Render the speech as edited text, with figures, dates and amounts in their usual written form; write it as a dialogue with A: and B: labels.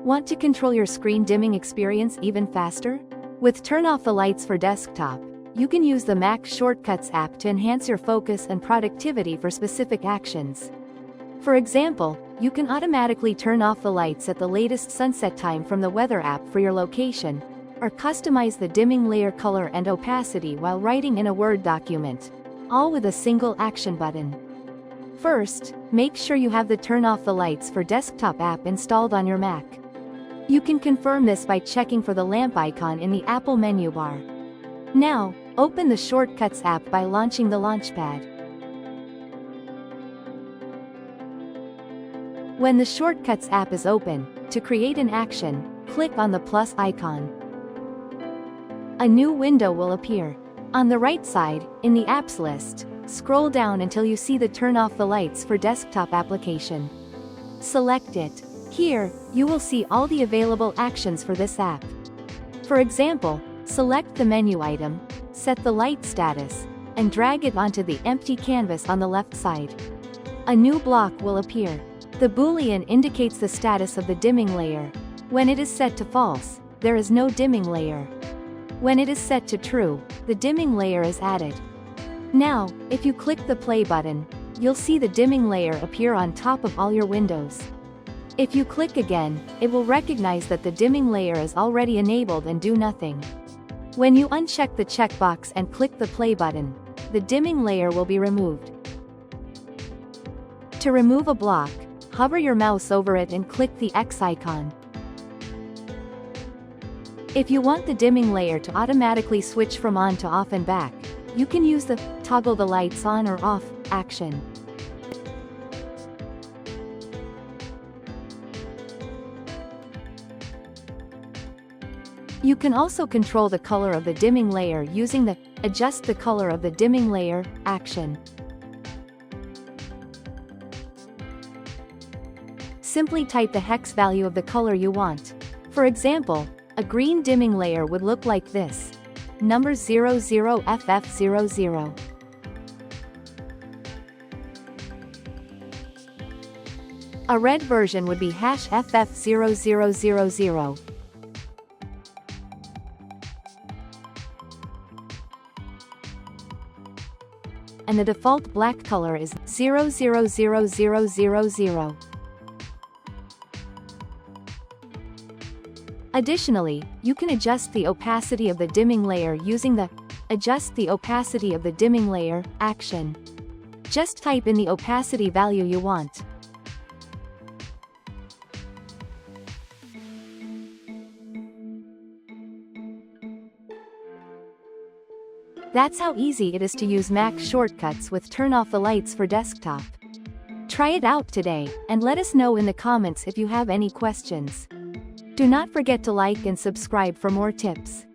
A: Want to control your screen dimming experience even faster? With Turn Off the Lights for Desktop, you can use the Mac Shortcuts app to enhance your focus and productivity for specific actions. For example, you can automatically turn off the lights at the latest sunset time from the Weather app for your location, or customize the dimming layer color and opacity while writing in a Word document, all with a single action button. First, make sure you have the Turn Off the Lights for Desktop app installed on your Mac. You can confirm this by checking for the lamp icon in the Apple menu bar. Now, open the Shortcuts app by launching the Launchpad. When the Shortcuts app is open, to create an action, click on the plus icon. A new window will appear. On the right side, in the Apps list, scroll down until you see the Turn Off the Lights for Desktop application. Select it. Here, you will see all the available actions for this app. For example, select the menu item, set the light status, and drag it onto the empty canvas on the left side. A new block will appear. The Boolean indicates the status of the dimming layer. When it is set to false, there is no dimming layer. When it is set to true, the dimming layer is added. Now, if you click the play button, you'll see the dimming layer appear on top of all your windows. If you click again, it will recognize that the dimming layer is already enabled and do nothing. When you uncheck the checkbox and click the play button, the dimming layer will be removed. To remove a block, hover your mouse over it and click the X icon. If you want the dimming layer to automatically switch from on to off and back, you can use the Toggle the Lights On or Off action. You can also control the color of the dimming layer using the Adjust the Color of the Dimming Layer action. Simply type the hex value of the color you want. For example, a green dimming layer would look like this. Number 00FF00. A red version would be #FF0000. And the default black color is 000000. Additionally, you can adjust the opacity of the dimming layer using the Adjust the Opacity of the Dimming Layer action. Just type in the opacity value you want. That's how easy it is to use Mac Shortcuts with Turn Off the Lights for Desktop. Try it out today, and let us know in the comments if you have any questions. Do not forget to like and subscribe for more tips.